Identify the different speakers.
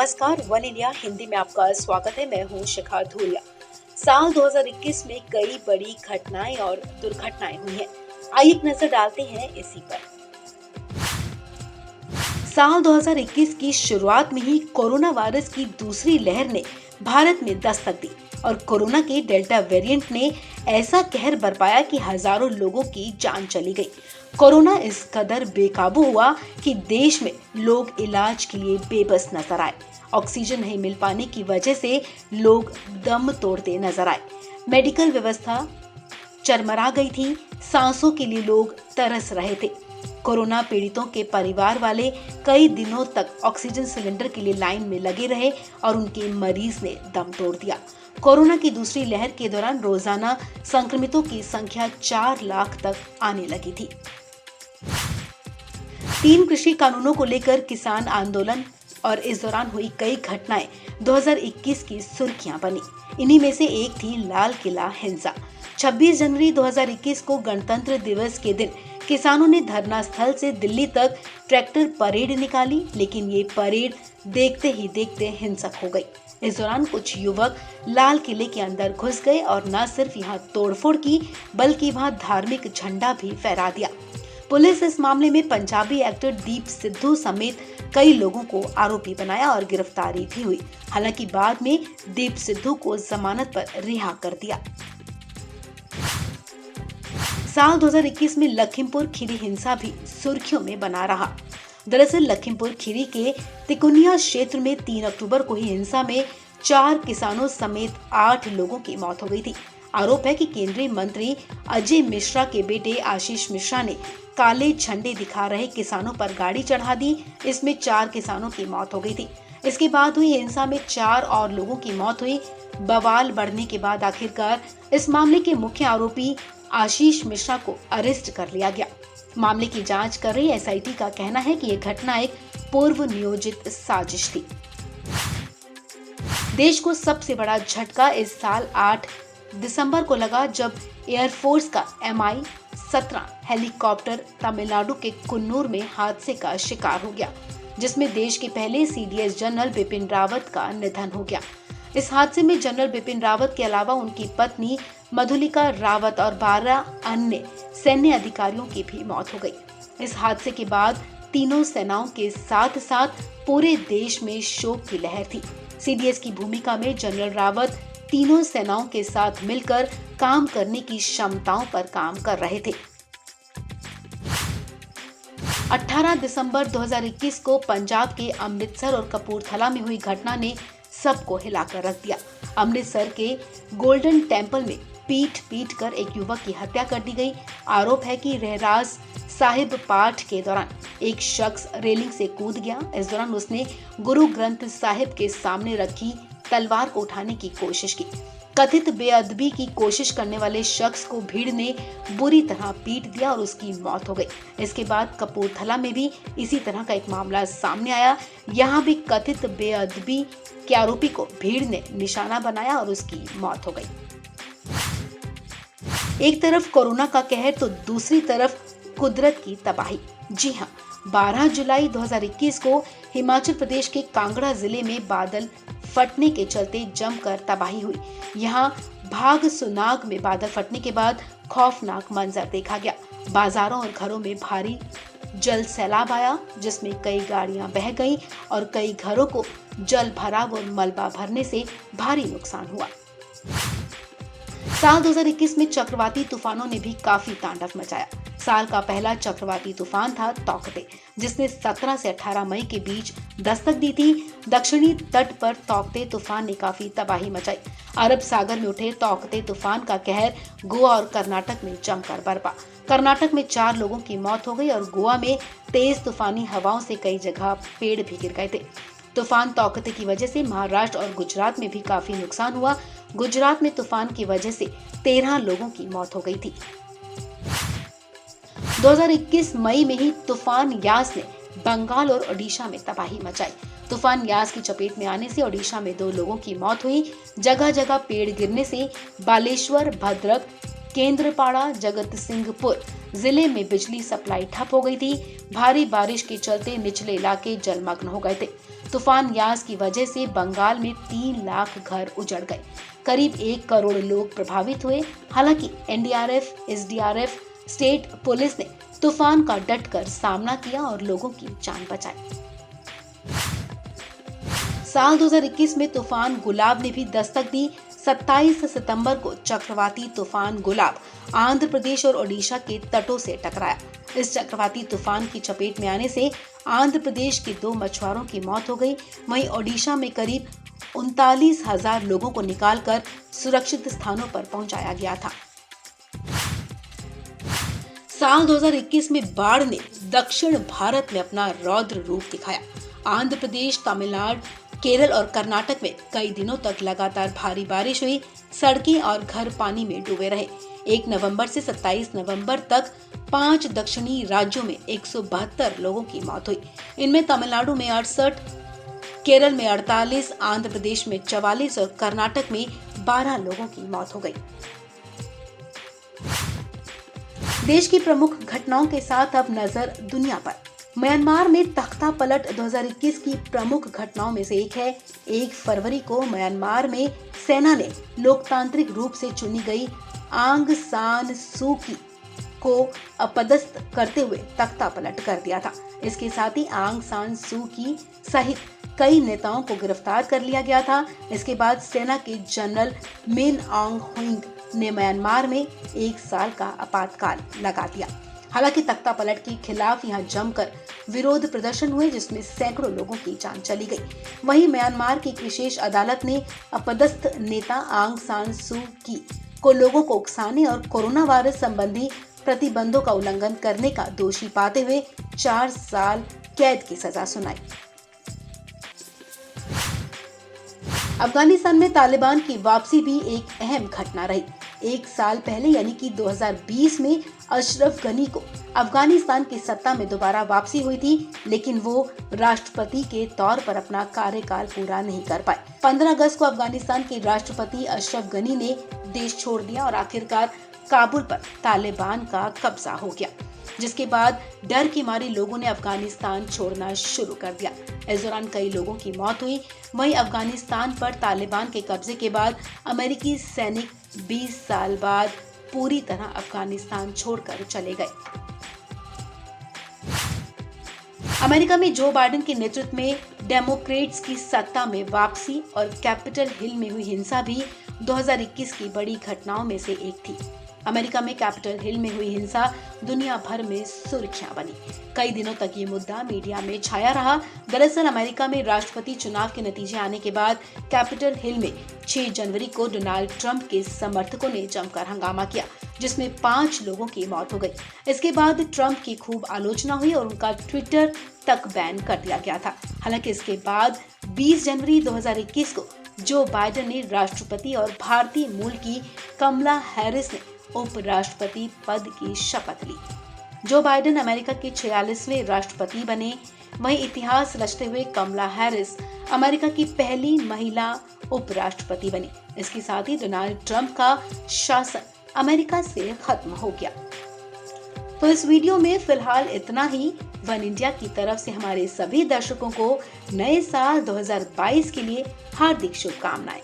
Speaker 1: नमस्कार, one India Hindi में आपका स्वागत है। मैं हूं शिखा धूलिया। साल 2021 में कई बड़ी घटनाएं और दुर्घटनाएं हुई हैं। आइए एक नजर डालते हैं इसी पर। साल 2021 की शुरुआत में ही कोरोना वायरस की दूसरी लहर ने भारत में दस्तक दी और कोरोना के डेल्टा वेरिएंट ने ऐसा कहर बरपाया कि हजारों लोगों की जान चली गई। कोरोना इस कदर बेकाबू हुआ कि देश में लोग इलाज के लिए बेबस नजर आए। ऑक्सीजन नहीं मिल पाने की वजह से लोग दम तोड़ते नजर आए। मेडिकल व्यवस्था चरमरा गई थी। सांसों के लिए लोग तरस रहे थे। कोरोना पीड़ितों के परिवार वाले कई दिनों तक ऑक्सीजन सिलेंडर के लिए लाइन में लगे रहे और उनके मरीज ने दम तोड़ दिया। कोरोना की दूसरी लहर के दौरान रोजाना संक्रमितों की संख्या 4 लाख तक आने लगी थी। 3 कृषि कानूनों को लेकर किसान आंदोलन और इस दौरान हुई कई घटनाएं 2021 की सुर्खियां बनी। इन्हीं में से एक थी लाल किला हिंसा। 26 जनवरी 2021 को गणतंत्र दिवस के दिन किसानों ने धरना स्थल से दिल्ली तक ट्रैक्टर परेड निकाली, लेकिन ये परेड देखते ही देखते हिंसक हो गई। इस दौरान कुछ युवक लाल किले के अंदर घुस गए और न सिर्फ यहाँ तोड़फोड़ की बल्कि वहाँ धार्मिक झंडा भी फहरा दिया। पुलिस इस मामले में पंजाबी एक्टर दीप सिद्धू समेत कई लोगों को आरोपी बनाया और गिरफ्तारी भी हुई। हालांकि बाद में दीप सिद्धू को जमानत पर रिहा कर दिया। साल 2021 में लखीमपुर खीरी हिंसा भी सुर्खियों में बना रहा। दरअसल लखीमपुर खीरी के तिकुनिया क्षेत्र में 3 अक्टूबर को ही हिंसा में 4 किसानों समेत 8 लोगों की मौत हो गई थी। आरोप है कि केंद्रीय मंत्री अजय मिश्रा के बेटे आशीष मिश्रा ने काले झंडे दिखा रहे किसानों पर गाड़ी चढ़ा दी। इसमें 4 किसानों की मौत हो गई थी। इसके बाद हुई हिंसा में 4 और लोगों की मौत हुई। बवाल बढ़ने के बाद आखिरकार इस मामले के मुख्य आरोपी आशीष मिश्रा को अरेस्ट कर लिया गया। मामले की जांच कर रही एसआईटी का कहना है कि यह घटना एक पूर्व नियोजित साजिश थी। देश को सबसे बड़ा झटका इस साल 8 दिसंबर को लगा जब एयरफोर्स का MI-17 हेलीकॉप्टर तमिलनाडु के कुन्नूर में हादसे का शिकार हो गया, जिसमें देश के पहले CDS जनरल बिपिन रावत का निधन हो गया। इस हादसे में जनरल बिपिन रावत के अलावा उनकी पत्नी मधुलिका रावत और 12 अन्य सैन्य अधिकारियों की भी मौत हो गई। इस हादसे के बाद तीनों सेनाओं के साथ साथ पूरे देश में शोक की लहर थी। CDS की भूमिका में जनरल रावत तीनों सेनाओं के साथ मिलकर काम करने की क्षमताओं पर काम कर रहे थे। 18 दिसंबर 2021 को पंजाब के अमृतसर और कपूरथला में हुई घटना ने सबको हिलाकर रख दिया। अमृतसर के गोल्डन टेम्पल में पीट कर एक युवक की हत्या कर दी गई। आरोप है कि रहराज साहिब पाठ के दौरान एक शख्स रेलिंग से कूद गया। इस दौरान उसने गुरु ग्रंथ साहिब के सामने रखी तलवार को उठाने की कोशिश की। कथित बेअदबी की कोशिश करने वाले शख्स को भीड़ ने बुरी तरह पीट दिया और उसकी मौत हो गई। इसके बाद कपूरथला में भी इसी तरह का एक मामला सामने आया। यहाँ भी कथित बेअदबी के आरोपी को भीड़ ने निशाना बनाया और उसकी मौत हो गई। एक तरफ कोरोना का कहर तो दूसरी तरफ कुदरत की तबाही। जी हाँ, 12 जुलाई 2021 को हिमाचल प्रदेश के कांगड़ा जिले में बादल फटने के चलते जमकर तबाही हुई। यहाँ भाग सुनाग में बादल फटने के बाद खौफनाक मंजर देखा गया। बाजारों और घरों में भारी जल सैलाब आया, जिसमें कई गाड़ियां बह गईं और कई घरों को जल भराव और मलबा भरने से भारी नुकसान हुआ। साल 2021 में चक्रवाती तूफानों ने भी काफी तांडव मचाया। साल का पहला चक्रवाती तूफान था तौकते, जिसने 17 से 18 मई के बीच दस्तक दी थी। दक्षिणी तट पर तौकते तूफान ने काफी तबाही मचाई। अरब सागर में उठे तौकते तूफान का कहर गोवा और कर्नाटक में जमकर बरपा। कर्नाटक में 4 लोगों की मौत हो गई और गोवा में तेज तूफानी हवाओं से कई जगह पेड़ भी गिर गए थे। तूफान तौकते की वजह से महाराष्ट्र और गुजरात में भी काफी नुकसान हुआ। गुजरात में तूफान की वजह से 13 लोगों की मौत हो गई थी। 2021 मई में ही तूफान यास ने बंगाल और ओडिशा में तबाही मचाई। तूफान यास की चपेट में आने से ओडिशा में 2 लोगों की मौत हुई। जगह जगह पेड़ गिरने से बालेश्वर, भद्रक, केंद्रपाड़ा, जगत सिंहपुर जिले में बिजली सप्लाई ठप हो गई थी। भारी बारिश के चलते निचले इलाके जलमग्न हो गए थे। तूफान यास की वजह से बंगाल में 3 लाख घर उजड़ गए। करीब 1 करोड़ लोग प्रभावित हुए। हालांकि एनडीआरएफ, एसडीआरएफ, स्टेट पुलिस ने तूफान का डटकर सामना किया और लोगों की जान बचाई। साल 2021 में तूफान गुलाब ने भी दस्तक दी। 27 सितंबर को चक्रवाती तूफान गुलाब आंध्र प्रदेश और ओडिशा के तटों से टकराया। इस चक्रवाती तूफान की चपेट में आने से आंध्र प्रदेश के 2 मछुआरों की मौत हो गई। वहीं ओडिशा में करीब 39,000 लोगों को निकालकर सुरक्षित स्थानों पर पहुंचाया गया था। साल 2021 में बाढ़ ने दक्षिण भारत में अपना रौद्र रूप दिखाया। आंध्र प्रदेश, तमिलनाडु, केरल और कर्नाटक में कई दिनों तक लगातार भारी बारिश हुई। सड़कें और घर पानी में डूबे रहे। 1 नवंबर से 27 नवंबर तक 5 दक्षिणी राज्यों में 172 लोगों की मौत हुई। इनमें तमिलनाडु में 68, केरल में 48, आंध्र प्रदेश में 44 और कर्नाटक में 12 लोगों की मौत हो गई। देश की प्रमुख घटनाओं के साथ अब नजर दुनिया पर। म्यांमार में तख्ता पलट 2021 की प्रमुख घटनाओं में से एक है। 1 फरवरी को म्यांमार में सेना ने लोकतांत्रिक रूप से चुनी गई आंग सान सू की को अपदस्थ करते हुए तख्ता पलट कर दिया था। इसके साथ ही आंग सान सू की सहित कई नेताओं को गिरफ्तार कर लिया गया था। इसके बाद सेना के जनरल मिन ऑन्ग ह्विंग ने म्यांमार में 1 साल का आपातकाल लगा दिया। हालांकि तख्ता पलट के खिलाफ यहां जमकर विरोध प्रदर्शन हुए, जिसमें सैकड़ों लोगों की जान चली गई। वहीं म्यांमार की एक विशेष अदालत ने अपदस्थ नेता आंग सान सू की को लोगों को उकसाने और कोरोना वायरस संबंधी प्रतिबंधों का उल्लंघन करने का दोषी पाते हुए 4 साल कैद की सजा सुनाई। अफगानिस्तान में तालिबान की वापसी भी एक अहम घटना रही। 1 साल पहले यानी कि 2020 में अशरफ गनी को अफगानिस्तान की सत्ता में दोबारा वापसी हुई थी, लेकिन वो राष्ट्रपति के तौर पर अपना कार्यकाल पूरा नहीं कर पाए। 15 अगस्त को अफगानिस्तान के राष्ट्रपति अशरफ गनी ने देश छोड़ दिया और आखिरकार काबुल पर तालिबान का कब्जा हो गया, जिसके बाद डर की मारी लोगों ने अफगानिस्तान छोड़ना शुरू कर दिया। इस दौरान कई लोगों की मौत हुई। वहीं अफगानिस्तान पर तालिबान के कब्जे के बाद अमेरिकी सैनिक 20 साल बाद पूरी तरह अफगानिस्तान छोड़कर चले गए। अमेरिका में जो बाइडेन के नेतृत्व में डेमोक्रेट्स की सत्ता में वापसी और कैपिटल हिल में हुई हिंसा भी 2021 की बड़ी घटनाओं में से एक थी। अमेरिका में कैपिटल हिल में हुई हिंसा दुनिया भर में सुर्खियां बनी। कई दिनों तक ये मुद्दा मीडिया में छाया रहा। दरअसल अमेरिका में राष्ट्रपति चुनाव के नतीजे आने के बाद कैपिटल हिल में 6 जनवरी को डोनाल्ड ट्रंप के समर्थकों ने जमकर हंगामा किया, जिसमें 5 लोगों की मौत हो गई। इसके बाद ट्रंप की खूब आलोचना हुई और उनका ट्विटर तक बैन कर दिया गया था। हालांकि इसके बाद 20 जनवरी 2021 को जो बाइडेन ने राष्ट्रपति और भारतीय मूल की कमला हैरिस ने उपराष्ट्रपति पद की शपथ ली। जो बाइडेन अमेरिका के 46वें राष्ट्रपति बने। वहीं इतिहास रचते हुए कमला हैरिस अमेरिका की पहली महिला उपराष्ट्रपति बनी। इसके साथ ही डोनाल्ड ट्रंप का शासन अमेरिका से खत्म हो गया। तो इस वीडियो में फिलहाल इतना ही। वन इंडिया की तरफ से हमारे सभी दर्शकों को नए साल 2022 के लिए हार्दिक शुभकामनाएं।